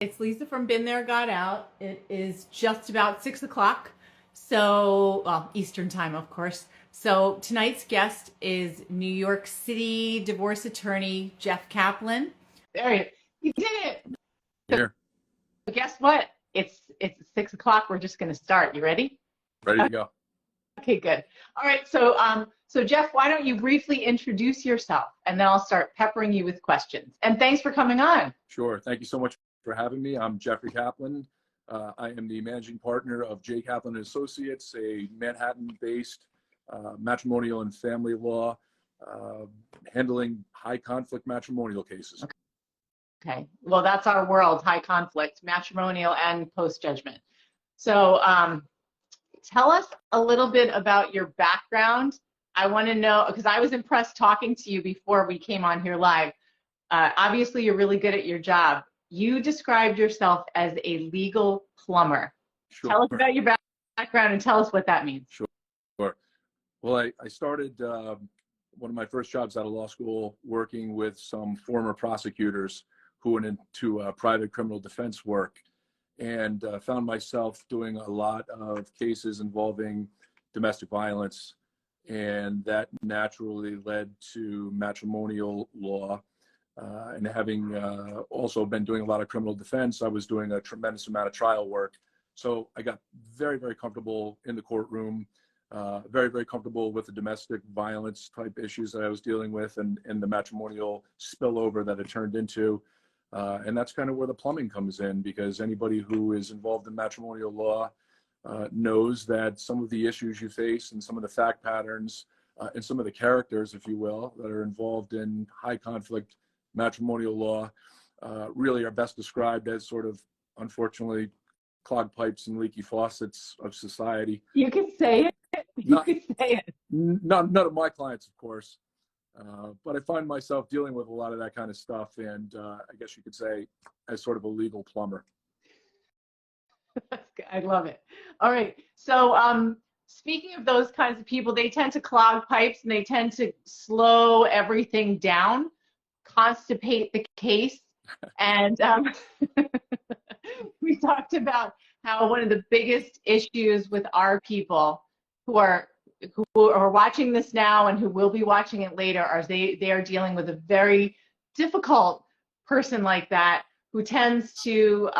It's Lisa from Been There, Got Out. It is just about 6 o'clock. So, well, Eastern time, of course. So tonight's guest is New York City divorce attorney, Jeff Kaplan. There you did it. Here. So guess what? It's 6 o'clock. We're just going to start. You ready? Ready to go. Okay, good. All right. So Jeff, why don't you briefly introduce yourself, and then I'll start peppering you with questions. And thanks for coming on. Sure. Thank you so much for having me. I'm Jeffrey Kaplan. I am the managing partner of Kaplan Associates, a Manhattan-based matrimonial and family law, handling high conflict matrimonial cases. Okay. Well, that's our world, high conflict, matrimonial and post-judgment. So tell us a little bit about your background. I want to know, because I was impressed talking to you before we came on here live. Obviously, you're really good at your job. You described yourself as a legal plumber. Sure. Tell us about your background and tell us what that means. Sure. Well, I started one of my first jobs out of law school working with some former prosecutors who went into private criminal defense work, and found myself doing a lot of cases involving domestic violence, and that naturally led to matrimonial law. And having also been doing a lot of criminal defense, I was doing a tremendous amount of trial work. So I got very, very comfortable in the courtroom, very, very comfortable with the domestic violence type issues that I was dealing with, and the matrimonial spillover that it turned into. And that's kind of where the plumbing comes in, because anybody who is involved in matrimonial law knows that some of the issues you face and some of the fact patterns and some of the characters, if you will, that are involved in high conflict matrimonial law really are best described as sort of, unfortunately, clogged pipes and leaky faucets of society. You can say it. You can say it. None of my clients, of course. But I find myself dealing with a lot of that kind of stuff, and I guess you could say as sort of a legal plumber. I love it. All right. So speaking of those kinds of people, they tend to clog pipes and they tend to slow everything down, constipate the case. And we talked about how one of the biggest issues with our people who are watching this now and who will be watching it later are they are dealing with a very difficult person like that, who tends to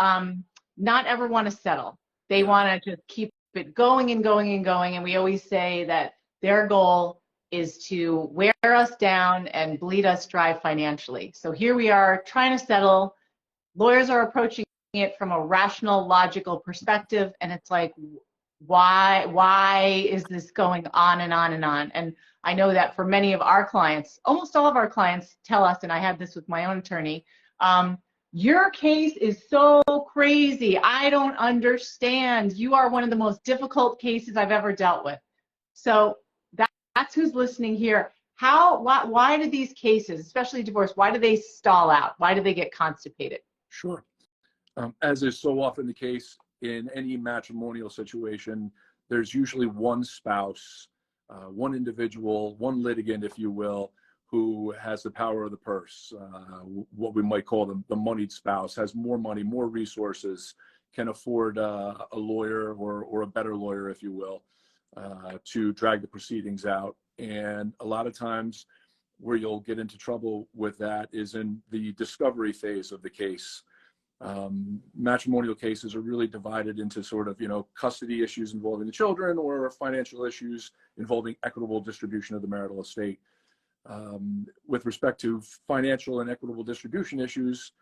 not ever want to settle. They want to just keep it going and going and going. And we always say that their goal is to wear us down and bleed us dry financially. So here we are trying to settle. Lawyers are approaching it from a rational, logical perspective. And it's like, why is this going on and on and on? And I know that for many of our clients, almost all of our clients tell us, and I had this with my own attorney, your case is so crazy. I don't understand. You are one of the most difficult cases I've ever dealt with. So that's who's listening here. Why do these cases, especially divorce, why do they stall out? Why do they get constipated? Sure. As is so often the case in any matrimonial situation, there's usually one spouse, one individual, one litigant, if you will, who has the power of the purse, what we might call the moneyed spouse, has more money, more resources, can afford a lawyer or a better lawyer, if you will, to drag the proceedings out. And a lot of times where you'll get into trouble with that is in the discovery phase of the case. Matrimonial cases are really divided into sort of, custody issues involving the children or financial issues involving equitable distribution of the marital estate. With respect to financial and equitable distribution issues,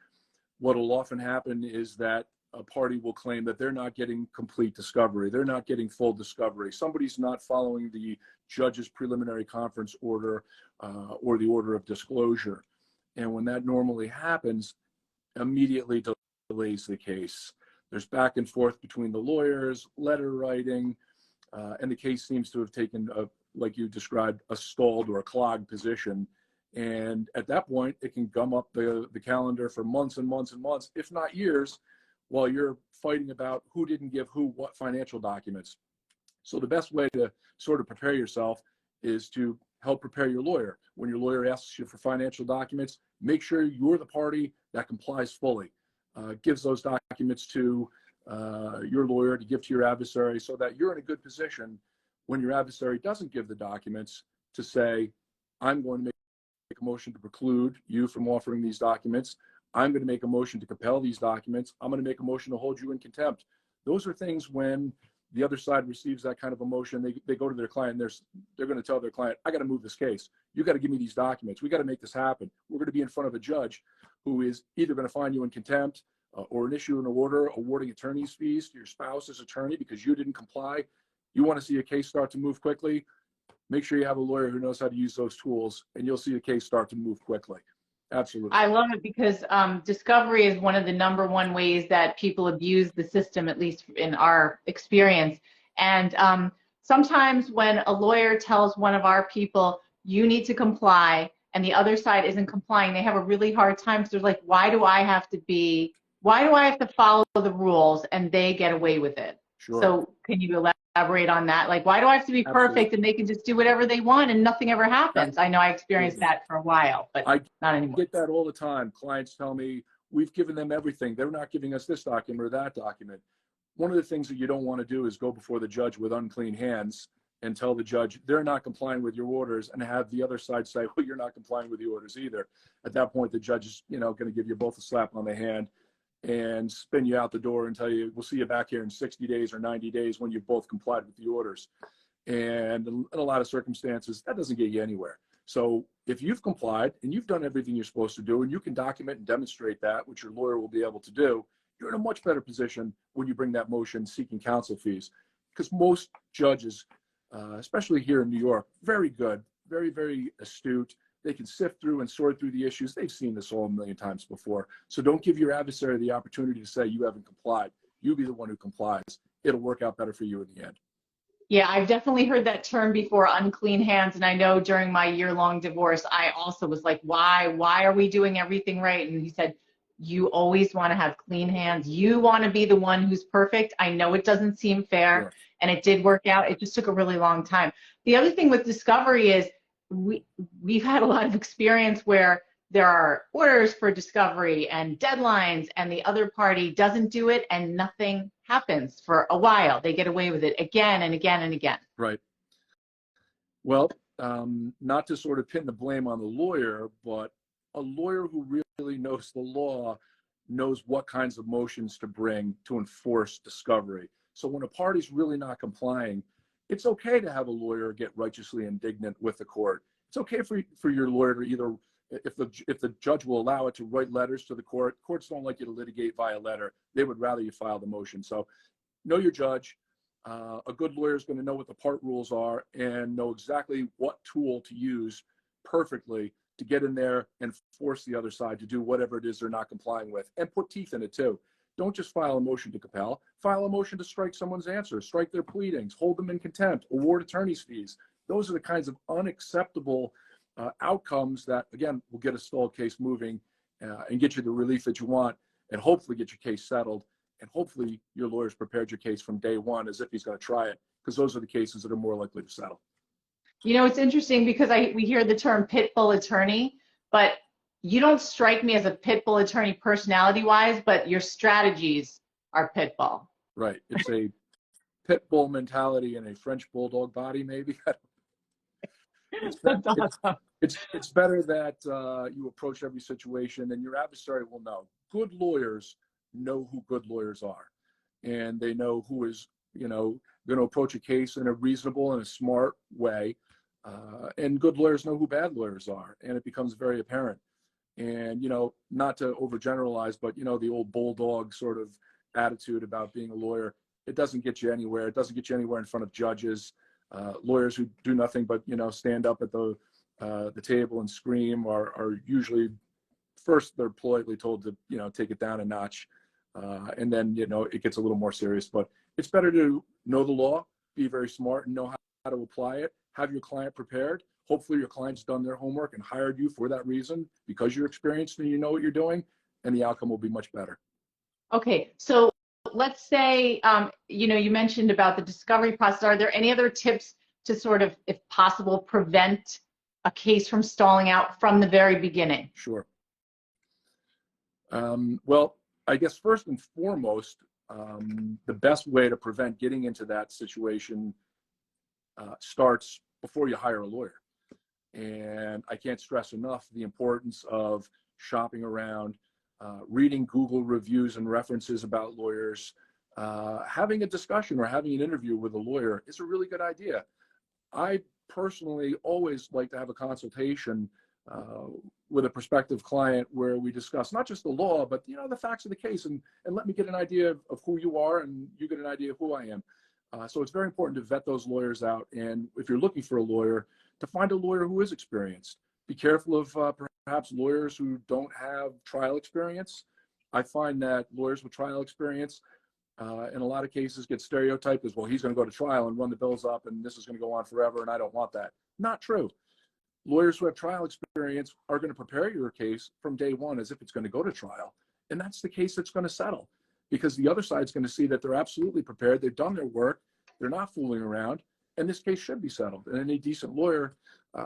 what will often happen is that a party will claim that they're not getting complete discovery. They're not getting full discovery. Somebody's not following the judge's preliminary conference order or the order of disclosure. And when that normally happens, immediately delays the case. There's back and forth between the lawyers, letter writing, and the case seems to have taken, like you described, a stalled or a clogged position. And at that point, it can gum up the calendar for months and months and months, if not years, while you're fighting about who didn't give who what financial documents. So the best way to sort of prepare yourself is to help prepare your lawyer. When your lawyer asks you for financial documents, make sure you're the party that complies fully. gives those documents to your lawyer to give to your adversary, so that you're in a good position when your adversary doesn't give the documents to say, I'm going to make a motion to preclude you from offering these documents. I'm going to make a motion to compel these documents. I'm going to make a motion to hold you in contempt. Those are things when the other side receives that kind of a motion, they go to their client and they're going to tell their client, I got to move this case. You got to give me these documents. We got to make this happen. We're going to be in front of a judge who is either going to find you in contempt or issue an order awarding attorney's fees to your spouse's attorney because you didn't comply. You want to see a case start to move quickly? Make sure you have a lawyer who knows how to use those tools, and you'll see the case start to move quickly. Absolutely. I love it because discovery is one of the #1 ways that people abuse the system, at least in our experience. And sometimes when a lawyer tells one of our people, you need to comply, and the other side isn't complying, they have a really hard time because they're like, why do I have to follow the rules and they get away with it? Sure. So can you elaborate on that? Like, why do I have to be perfect and they can just do whatever they want and nothing ever happens? I know I experienced that for a while, but not anymore. I get that all the time. Clients tell me, we've given them everything. They're not giving us this document or that document. One of the things that you don't want to do is go before the judge with unclean hands and tell the judge they're not complying with your orders and have the other side say, well, you're not complying with the orders either. At that point, the judge is, going to give you both a slap on the hand and spin you out the door and tell you, we'll see you back here in 60 days or 90 days when you've both complied with the orders. And in a lot of circumstances, that doesn't get you anywhere. So if you've complied and you've done everything you're supposed to do and you can document and demonstrate that, which your lawyer will be able to do, you're in a much better position when you bring that motion seeking counsel fees. Because most judges, especially here in New York, very good, very, very astute. They can sift through and sort through the issues. They've seen this all a million times before. So don't give your adversary the opportunity to say you haven't complied. You be the one who complies. It'll work out better for you in the end. Yeah, I've definitely heard that term before, unclean hands. And I know during my year-long divorce, I also was like, why are we doing everything right? And he said, you always want to have clean hands. You want to be the one who's perfect. I know it doesn't seem fair. Sure. And it did work out. It just took a really long time. The other thing with discovery is we've had a lot of experience where there are orders for discovery and deadlines and the other party doesn't do it and nothing happens for a while. They get away with it again and again and again. Right. Well, not to sort of pin the blame on the lawyer, but a lawyer who really knows the law knows what kinds of motions to bring to enforce discovery. So when a party's really not complying, it's okay to have a lawyer get righteously indignant with the court. It's okay for your lawyer to either, if the judge will allow it, to write letters to the court. Courts don't like you to litigate via letter. They would rather you file the motion. So know your judge. A good lawyer is going to know what the part rules are and know exactly what tool to use perfectly to get in there and force the other side to do whatever it is they're not complying with, and put teeth in it too. Don't just file a motion to compel. File a motion to strike someone's answer, strike their pleadings, hold them in contempt, award attorney's fees. Those are the kinds of unacceptable outcomes that, again, will get a stalled case moving and get you the relief that you want, and hopefully get your case settled. And hopefully your lawyer's prepared your case from day one as if he's going to try it, because those are the cases that are more likely to settle. It's interesting because we hear the term pit bull attorney, but you don't strike me as a pit bull attorney personality-wise, but your strategies are pit bull. Right. It's a pit bull mentality and a French bulldog body, maybe. It's better that you approach every situation, and your adversary will know. Good lawyers know who good lawyers are, and they know who is, going to approach a case in a reasonable and a smart way. And good lawyers know who bad lawyers are, and it becomes very apparent. And, not to overgeneralize, but, the old bulldog sort of attitude about being a lawyer, it doesn't get you anywhere. It doesn't get you anywhere in front of judges. Lawyers who do nothing but, stand up at the table and scream are usually, first they're politely told to, take it down a notch. And then, it gets a little more serious. But it's better to know the law, be very smart, and know how to apply it. Have your client prepared. Hopefully your client's done their homework and hired you for that reason because you're experienced and you know what you're doing, and the outcome will be much better. Okay, so let's say, you mentioned about the discovery process. Are there any other tips to sort of, if possible, prevent a case from stalling out from the very beginning? Sure. Well, I guess first and foremost, the best way to prevent getting into that situation starts before you hire a lawyer. And I can't stress enough the importance of shopping around, reading Google reviews and references about lawyers. Having a discussion or having an interview with a lawyer is a really good idea. I personally always like to have a consultation with a prospective client where we discuss not just the law, but the facts of the case, and let me get an idea of who you are and you get an idea of who I am. So it's very important to vet those lawyers out. And if you're looking for a lawyer, to find a lawyer who is experienced. Be careful of perhaps lawyers who don't have trial experience. I find that lawyers with trial experience in a lot of cases get stereotyped as, well, he's going to go to trial and run the bills up and this is going to go on forever and I don't want that. Not true. Lawyers who have trial experience are going to prepare your case from day one as if it's going to go to trial. And that's the case that's going to settle, because the other side's going to see that they're absolutely prepared. They've done their work. They're not fooling around. And this case should be settled. And any decent lawyer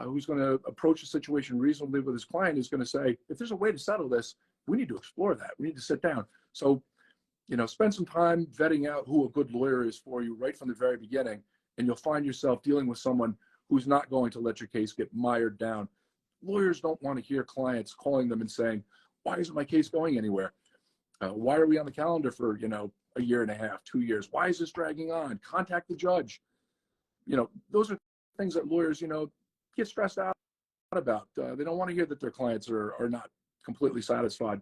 who's going to approach the situation reasonably with his client is going to say, if there's a way to settle this, we need to explore that. We need to sit down. So, spend some time vetting out who a good lawyer is for you right from the very beginning. And you'll find yourself dealing with someone who's not going to let your case get mired down. Lawyers don't want to hear clients calling them and saying, why isn't my case going anywhere? Why are we on the calendar for, a year and a half, 2 years? Why is this dragging on? Contact the judge. Those are things that lawyers, get stressed out about. They don't want to hear that their clients are not completely satisfied.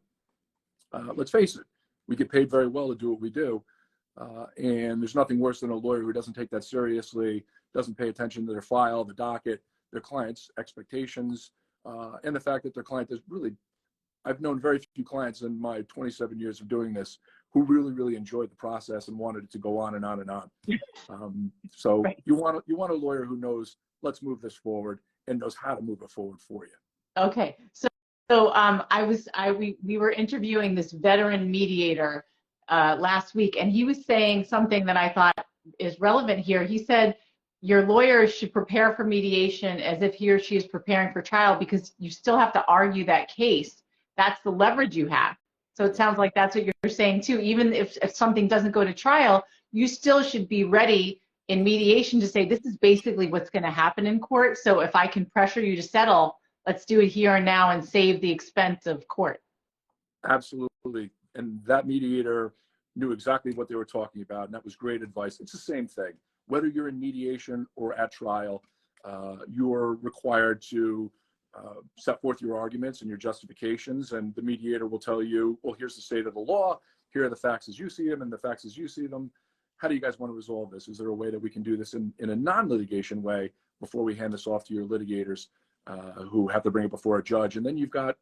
Let's face it, we get paid very well to do what we do. And there's nothing worse than a lawyer who doesn't take that seriously, doesn't pay attention to their file, the docket, their client's expectations, and the fact that their client is really, I've known very few clients in my 27 years of doing this who really, really enjoyed the process and wanted it to go on and on and on. So right. you want a lawyer who knows, let's move this forward and knows how to move it forward for you. Okay. So we were interviewing this veteran mediator last week, and he was saying something that I thought is relevant here. He said, your lawyer should prepare for mediation as if he or she is preparing for trial, because you still have to argue that case. That's the leverage you have. So it sounds like that's what you're saying too. Even if something doesn't go to trial, you still should be ready in mediation to say, this is basically what's going to happen in court. So if I can pressure you to settle, let's do it here and now and save the expense of court. Absolutely. And that mediator knew exactly what they were talking about. And that was great advice. It's the same thing. Whether you're in mediation or at trial, you're required to set forth your arguments and your justifications, and the mediator will tell you, well, here's the state of the law, here are the facts as you see them and the facts as you see them. How do you guys want to resolve this? Is there a way that we can do this in a non-litigation way before we hand this off to your litigators who have to bring it before a judge? And then you've got,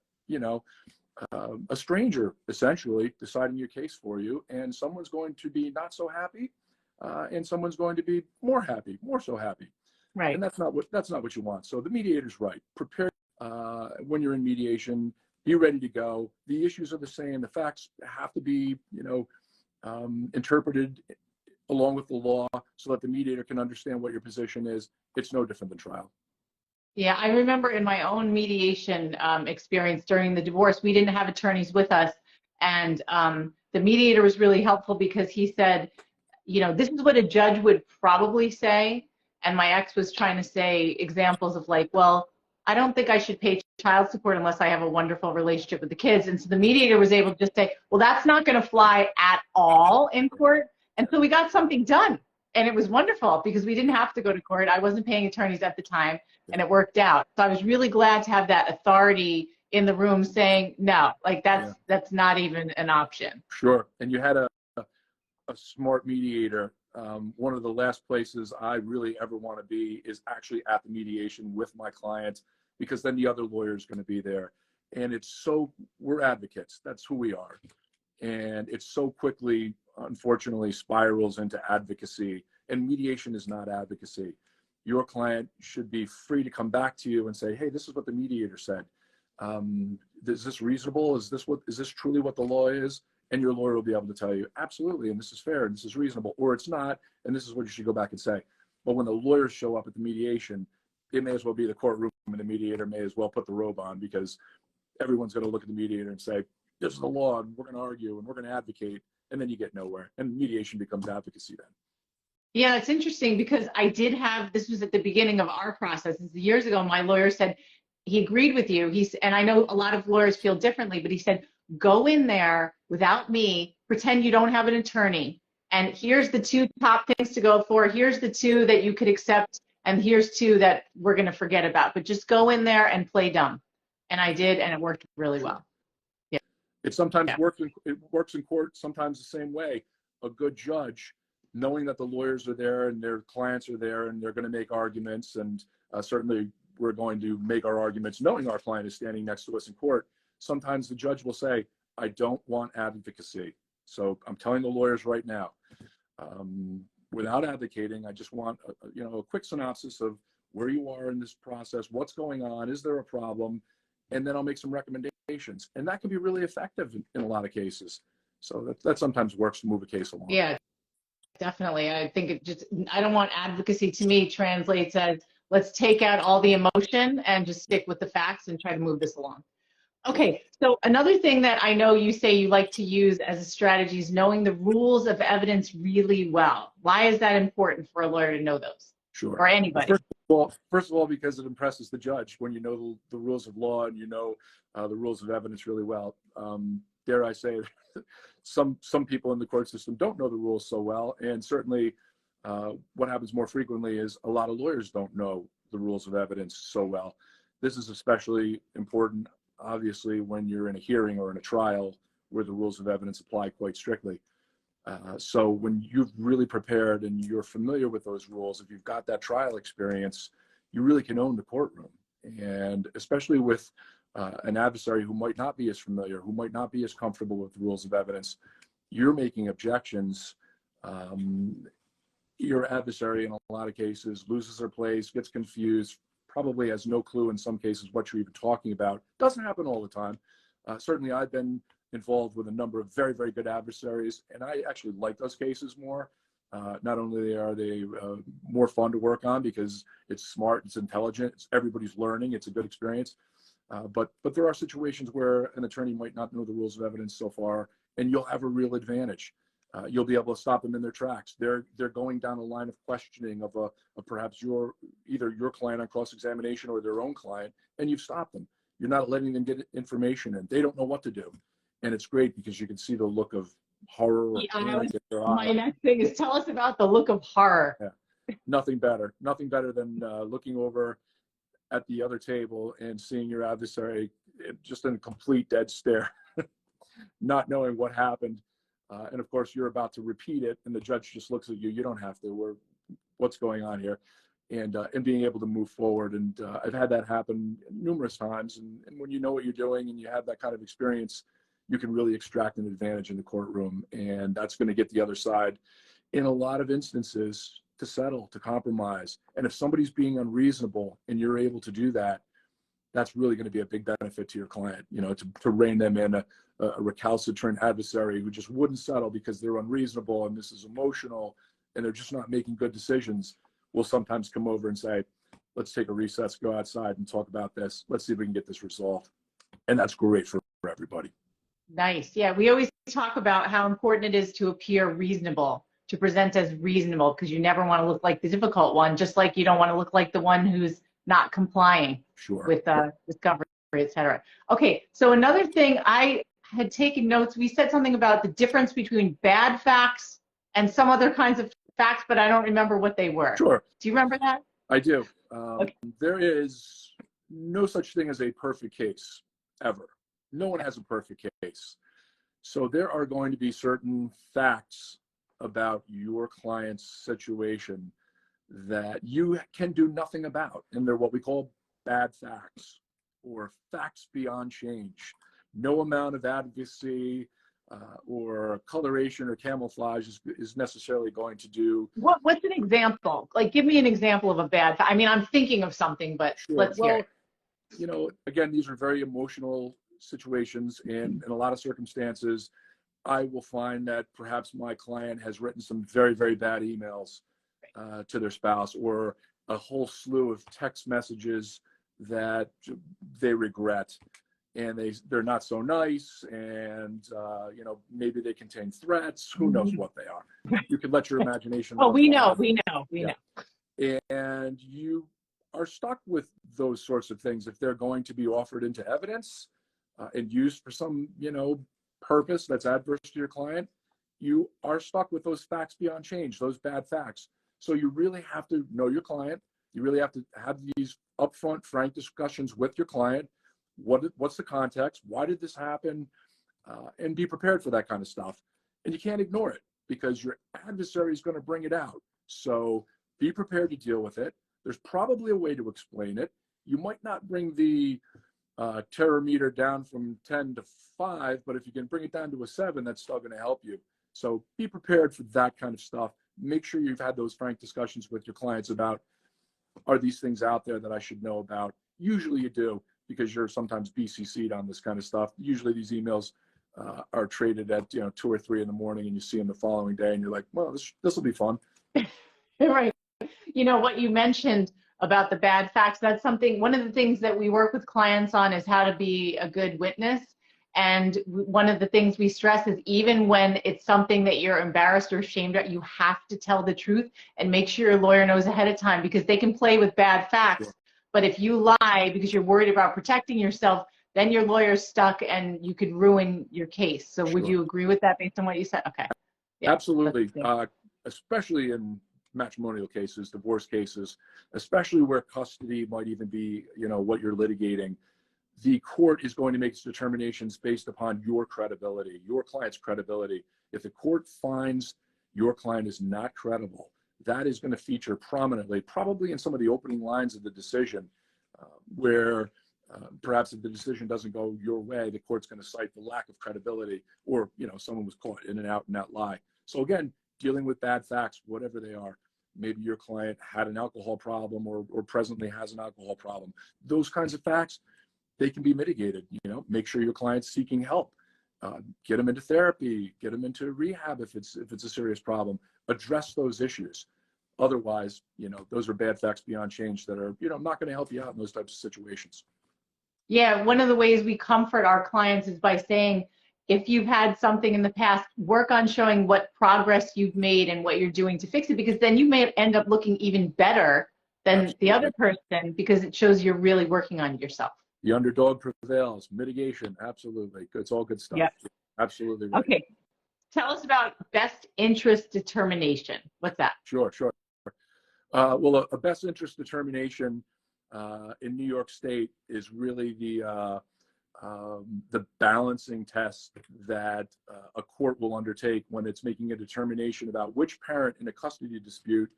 a stranger essentially deciding your case for you, and someone's going to be not so happy and someone's going to be more happy, more so happy. Right. And that's not what you want. So the mediator's right. Prepare when you're in mediation, be ready to go. The issues are the same. The facts have to be, interpreted along with the law so that the mediator can understand what your position is. It's no different than trial. Yeah, I remember in my own mediation experience during the divorce, we didn't have attorneys with us. And the mediator was really helpful because he said, this is what a judge would probably say. And my ex was trying to say examples of like, well, I don't think I should pay child support unless I have a wonderful relationship with the kids. And so the mediator was able to just say, well, that's not going to fly at all in court. And so we got something done. And it was wonderful because we didn't have to go to court. I wasn't paying attorneys at the time, and it worked out. So I was really glad to have that authority in the room saying, no, like that's not even an option. Sure. And you had a smart mediator. One of the last places I really ever want to be is actually at the mediation with my client, because then the other lawyer is going to be there. And we're advocates. That's who we are. And it so quickly, unfortunately, spirals into advocacy. And mediation is not advocacy. Your client should be free to come back to you and say, hey, this is what the mediator said. Is this reasonable? Is this truly what the law is? And your lawyer will be able to tell you, absolutely, and this is fair, and this is reasonable, or it's not, and this is what you should go back and say. But when the lawyers show up at the mediation, it may as well be the courtroom, and the mediator may as well put the robe on, because everyone's going to look at the mediator and say, this is the law, and we're going to argue, and we're going to advocate, and then you get nowhere. And mediation becomes advocacy then. Yeah, it's interesting because I did have, this was at the beginning of our process. This is years ago. My lawyer said he agreed with you. And I know a lot of lawyers feel differently, but he said, go in there without me, pretend you don't have an attorney. And here's the two top things to go for. Here's the two that you could accept. And here's two that we're going to forget about. But just go in there and play dumb. And I did, and it worked really well. Yeah. It sometimes works in court, sometimes the same way. A good judge, knowing that the lawyers are there and their clients are there and they're going to make arguments, and certainly we're going to make our arguments knowing our client is standing next to us in court. Sometimes the judge will say, I don't want advocacy. So I'm telling the lawyers right now, without advocating, I just want a quick synopsis of where you are in this process, what's going on, is there a problem, and then I'll make some recommendations. And that can be really effective in a lot of cases. So that sometimes works to move a case along. Yeah. Definitely. I think I don't want advocacy to me translates as let's take out all the emotion and just stick with the facts and try to move this along. Okay. So another thing that I know you say you like to use as a strategy is knowing the rules of evidence really well. Why is that important for a lawyer to know those? Sure. Or anybody? First of all, because it impresses the judge when you know the rules of law and you know the rules of evidence really well. Dare I say, some people in the court system don't know the rules so well, and certainly what happens more frequently is a lot of lawyers don't know the rules of evidence so well. This is especially important, obviously, when you're in a hearing or in a trial where the rules of evidence apply quite strictly. So when you've really prepared and you're familiar with those rules, if you've got that trial experience, you really can own the courtroom. And especially with an adversary who might not be as familiar, who might not be as comfortable with the rules of evidence, you're making objections. Your adversary, in a lot of cases, loses their place, gets confused, probably has no clue in some cases what you're even talking about. Doesn't happen all the time. Certainly, I've been involved with a number of very, very good adversaries, and I actually like those cases more. Not only are they more fun to work on because it's smart, it's intelligent, everybody's learning, it's a good experience. But there are situations where an attorney might not know the rules of evidence so far, and you'll have a real advantage. You'll be able to stop them in their tracks. They're going down a line of questioning of perhaps either your client on cross-examination or their own client, and you've stopped them. You're not letting them get information, and they don't know what to do. And it's great because you can see the look of horror or panic in their eyes. My next thing is tell us about the look of horror. Yeah. Nothing better than looking over at the other table and seeing your adversary just in a complete dead stare, not knowing what happened. And of course, you're about to repeat it, and the judge just looks at you. You don't have to. What's going on here? And being able to move forward. And I've had that happen numerous times. And when you know what you're doing and you have that kind of experience, you can really extract an advantage in the courtroom. And that's going to get the other side, in a lot of instances, to settle, to compromise. And if somebody's being unreasonable and you're able to do that, that's really going to be a big benefit to your client, to rein them in. A recalcitrant adversary who just wouldn't settle because they're unreasonable and this is emotional and they're just not making good decisions will sometimes come over and say, let's take a recess, go outside and talk about this. Let's see if we can get this resolved. And that's great for everybody. Nice. Yeah, we always talk about how important it is to appear reasonable, to present as reasonable, because you never want to look like the difficult one, just like you don't want to look like the one who's not complying with discovery, et cetera. Okay, so another thing, I had taken notes. We said something about the difference between bad facts and some other kinds of facts, but I don't remember what they were. Sure. Do you remember that? I do. Okay. There is no such thing as a perfect case, ever. No one has a perfect case. So there are going to be certain facts about your client's situation that you can do nothing about. And they're what we call bad facts or facts beyond change. No amount of advocacy or coloration or camouflage is necessarily going to do. What's an example? Like, give me an example of a bad fact. I mean, I'm thinking of something, but Sure. Let's hear it. Again, these are very emotional situations, and in a lot of circumstances, I will find that perhaps my client has written some very, very bad emails to their spouse, or a whole slew of text messages that they regret. and they're not so nice, and you know, maybe they contain threats. Who knows what they are? You can let your imagination Oh, run we know, wild. we know, we Yeah. know. And you are stuck with those sorts of things if they're going to be offered into evidence and used for some, you know, purpose that's adverse to your client. You are stuck with those facts beyond change, those bad facts. So you really have to know your client. You really have to have these upfront, frank discussions with your client. What's the context? Why did this happen? And be prepared for that kind of stuff. And you can't ignore it because your adversary is going to bring it out. So be prepared to deal with it. There's probably a way to explain it. You might not bring the terror meter down from 10 to 5, but if you can bring it down to a 7, that's still going to help you. So be prepared for that kind of stuff. Make sure you've had those frank discussions with your clients about, are these things out there that I should know about? Usually you do, because you're sometimes BCC'd on this kind of stuff. Usually these emails are traded at 2 or 3 in the morning, and you see them the following day, and you're like, well, this will be fun. Right. You know, what you mentioned about the bad facts, that's something, one of the things that we work with clients on is how to be a good witness. And one of the things we stress is even when it's something that you're embarrassed or ashamed of, you have to tell the truth and make sure your lawyer knows ahead of time, because they can play with bad facts. Sure. But if you lie because you're worried about protecting yourself, then your lawyer's stuck and you could ruin your case. So would Sure. you agree with that based on what you said? Okay. Yeah, Absolutely. Especially in matrimonial cases, divorce cases, especially where custody might even be, what you're litigating. The court is going to make its determinations based upon your credibility, your client's credibility. If the court finds your client is not credible, that is going to feature prominently, probably in some of the opening lines of the decision, where perhaps if the decision doesn't go your way, the court's going to cite the lack of credibility, or someone was caught in and out lie. So again, dealing with bad facts, whatever they are. Maybe your client had an alcohol problem or presently has an alcohol problem. Those kinds of facts, they can be mitigated. Make sure your client's seeking help. Get them into therapy, get them into rehab if it's a serious problem. Address those issues. Otherwise, those are bad facts beyond change that are, not going to help you out in those types of situations. Yeah, one of the ways we comfort our clients is by saying, if you've had something in the past, work on showing what progress you've made and what you're doing to fix it, because then you may end up looking even better than Absolutely. the other person, because it shows you're really working on yourself. The underdog prevails. Mitigation, absolutely. It's all good stuff. Yep. Absolutely right. Okay. Tell us about best interest determination. What's that? Sure. Well, a best interest determination in New York State is really the balancing test that a court will undertake when it's making a determination about which parent in a custody dispute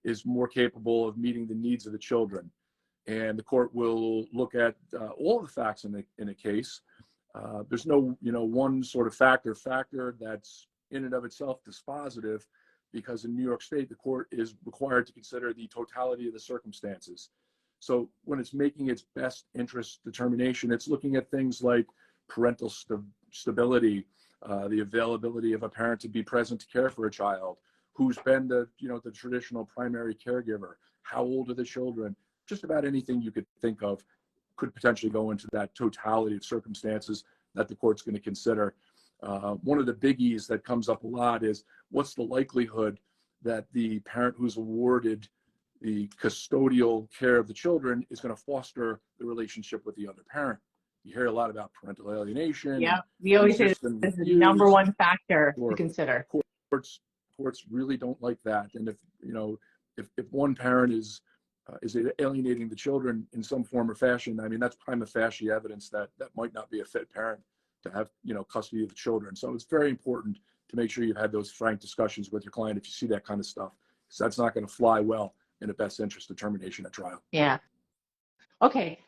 is more capable of meeting the needs of the children. And the court will look at all the facts in a case. There's no, one sort of factor that's in and of itself dispositive, because in New York State, the court is required to consider the totality of the circumstances. So when it's making its best interest determination, it's looking at things like parental stability, the availability of a parent to be present to care for a child, who's been the traditional primary caregiver, how old are the children. Just about anything you could think of could potentially go into that totality of circumstances that the court's going to consider. One of the biggies that comes up a lot is, what's the likelihood that the parent who's awarded the custodial care of the children is going to foster the relationship with the other parent? You hear a lot about parental alienation. Yeah, we always say this is the number one factor to consider. Courts really don't like that. And if one parent is alienating the children in some form or fashion, I mean, that's prima facie evidence that might not be a fit parent to have, custody of the children. So it's very important to make sure you've had those frank discussions with your client if you see that kind of stuff, because that's not going to fly well in a best interest determination at trial. Yeah. Okay.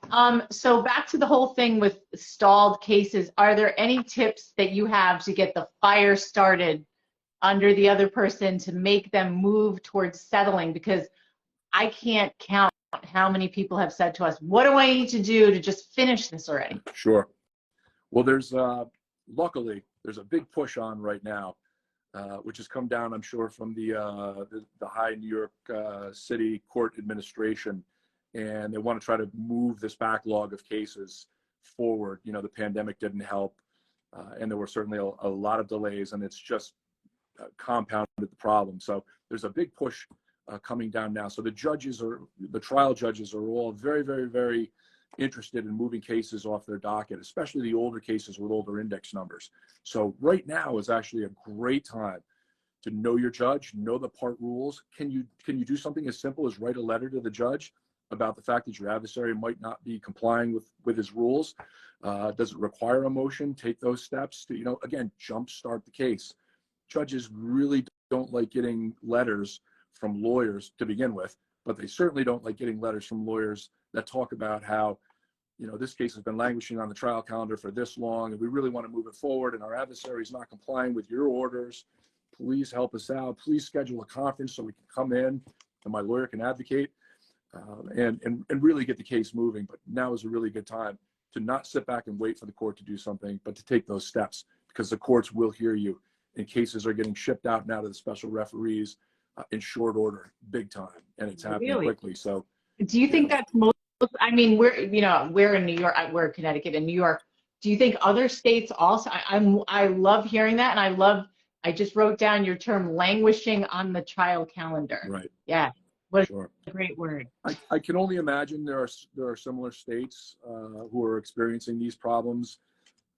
So back to the whole thing with stalled cases. Are there any tips that you have to get the fire started under the other person to make them move towards settling? Because I can't count how many people have said to us, what do I need to do to just finish this already? Sure. Well, there's luckily there's a big push on right now, which has come down, I'm sure, from the high New York City court administration, and they want to try to move this backlog of cases forward. You know, the pandemic didn't help, and there were certainly a lot of delays, and it's just compounded the problem. So there's a big push coming down now. So the trial judges are all very, very, very interested in moving cases off their docket, especially the older cases with older index numbers. So right now is actually a great time to know your judge, know the part rules. Can you do something as simple as write a letter to the judge about the fact that your adversary might not be complying with his rules? Does it require a motion? Take those steps to, again, jumpstart the case. Judges really don't like getting letters from lawyers to begin with, but they certainly don't like getting letters from lawyers that talk about how, this case has been languishing on the trial calendar for this long, and we really want to move it forward, and our adversary is not complying with your orders. Please help us out. Please schedule a conference so we can come in and my lawyer can advocate and really get the case moving. But now is a really good time to not sit back and wait for the court to do something, but to take those steps, because the courts will hear you, and cases are getting shipped out now to the special referees in short order, big time, and it's happening quickly. So do you think that's most, I mean, we're in New York, we're Connecticut and New York. Do you think other states also? I love hearing that, and I just wrote down your term, languishing on the trial calendar. Right. Yeah. What Sure. a great word. I can only imagine there are similar states who are experiencing these problems.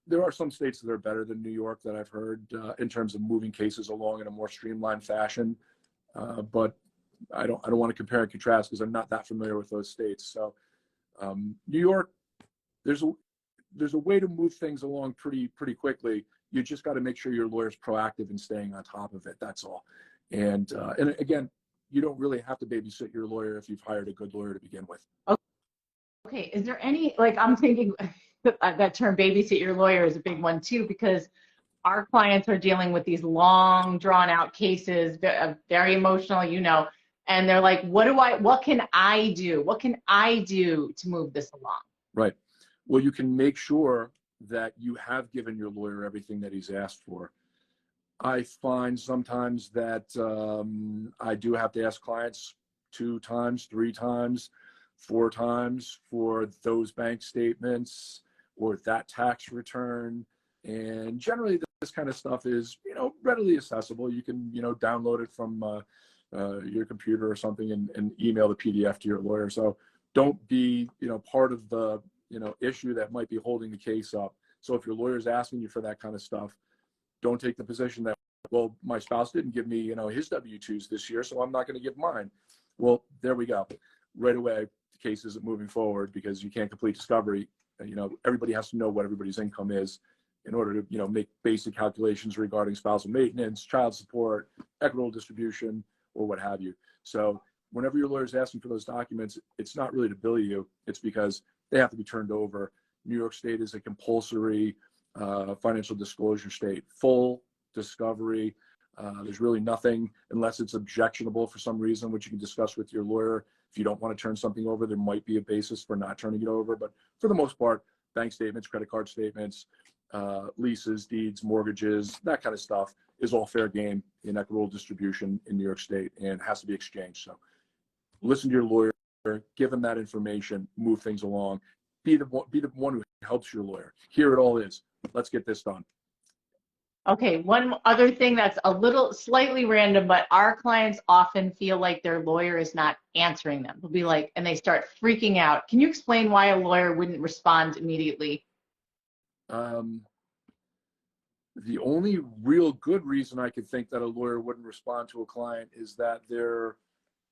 There are some states that are better than New York that I've heard in terms of moving cases along in a more streamlined fashion. But I don't want to compare and contrast because I'm not that familiar with those states. So New York, there's a way to move things along pretty quickly. You just got to make sure your lawyer's proactive in staying on top of it. That's all. And again, you don't really have to babysit your lawyer if you've hired a good lawyer to begin with. Okay. Is there any, I'm thinking that term babysit your lawyer is a big one too, because our clients are dealing with these long drawn out cases, very emotional, and they're like, what can I do? What can I do to move this along? Right. Well, you can make sure that you have given your lawyer everything that he's asked for. I find sometimes that I do have to ask clients 2 times, 3 times, 4 times for those bank statements or that tax return. And generally this kind of stuff is, readily accessible. You can, download it from your computer or something and email the PDF to your lawyer. So don't be, part of the, issue that might be holding the case up. So if your lawyer is asking you for that kind of stuff, don't take the position that, well, my spouse didn't give me, his W-2s this year, so I'm not going to give mine. Well, there we go. Right away, the case isn't moving forward because you can't complete discovery. Everybody has to know what everybody's income is in order to, make basic calculations regarding spousal maintenance, child support, equitable distribution, or what have you. So whenever your lawyer is asking for those documents, it's not really to bill you. It's because they have to be turned over. New York State is a compulsory financial disclosure state, full discovery. There's really nothing, unless it's objectionable for some reason, which you can discuss with your lawyer. If you don't want to turn something over, there might be a basis for not turning it over. But for the most part, bank statements, credit card statements, leases, deeds, mortgages, that kind of stuff is all fair game in equitable distribution in New York State and has to be exchanged. So listen to your lawyer, give them that information, move things along. Be the one who helps your lawyer. Here it all is. Let's get this done. Okay, one other thing that's a little slightly random, but our clients often feel like their lawyer is not answering them. They'll be like, and they start freaking out. Can you explain why a lawyer wouldn't respond immediately? The only real good reason I could think that a lawyer wouldn't respond to a client is that they're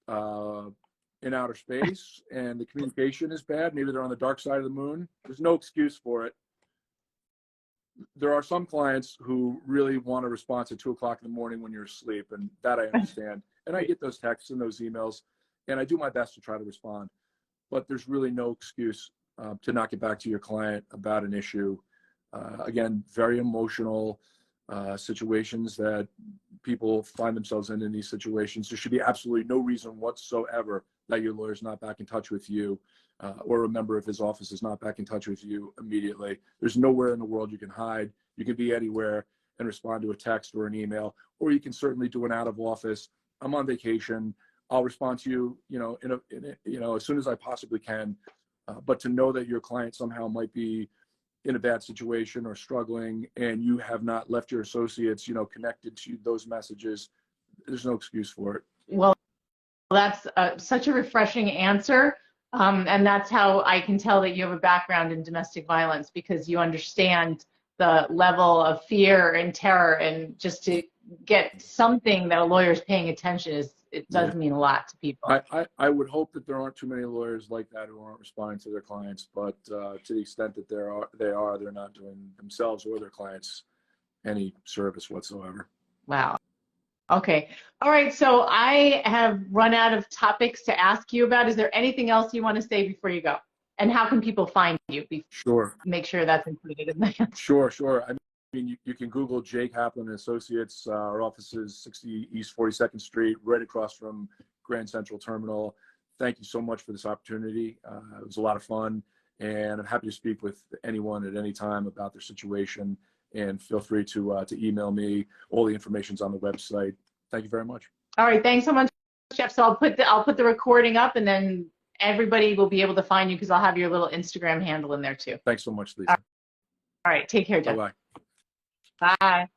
in outer space and the communication is bad. Maybe they're on the dark side of the moon. There's no excuse for it. There are some clients who really want a response at 2 o'clock in the morning when you're asleep, and that I understand. And I get those texts and those emails, and I do my best to try to respond. But there's really no excuse to not get back to your client about an issue. Again, very emotional situations that people find themselves in these situations. There should be absolutely no reason whatsoever that your lawyer's not back in touch with you, or a member of his office is not back in touch with you immediately. There's nowhere in the world you can hide. You can be anywhere and respond to a text or an email, or you can certainly do an out of office. I'm on vacation. I'll respond to you, as soon as I possibly can. But to know that your client somehow might be in a bad situation or struggling, and you have not left your associates, connected to those messages, there's no excuse for it. Well, that's such a refreshing answer. And that's how I can tell that you have a background in domestic violence, because you understand the level of fear and terror, and just to get something that a lawyer is paying attention it does mean a lot to people. I would hope that there aren't too many lawyers like that who aren't responding to their clients, but to the extent that they're not doing themselves or their clients any service whatsoever. Wow. Okay. All right. So I have run out of topics to ask you about. Is there anything else you want to say before you go? And how can people find you? Sure. Make sure that's included in the answer. Sure. I mean, you can Google J. Kaplan Associates. Our office is 60 East 42nd Street, right across from Grand Central Terminal. Thank you so much for this opportunity. It was a lot of fun, and I'm happy to speak with anyone at any time about their situation. And feel free to email me. All the information's on the website. Thank you very much. All right. Thanks so much, Jeff. So I'll put the recording up, and then everybody will be able to find you, because I'll have your little Instagram handle in there too. Thanks so much, Lisa. All right. Take care, Jeff. Bye-bye. Bye.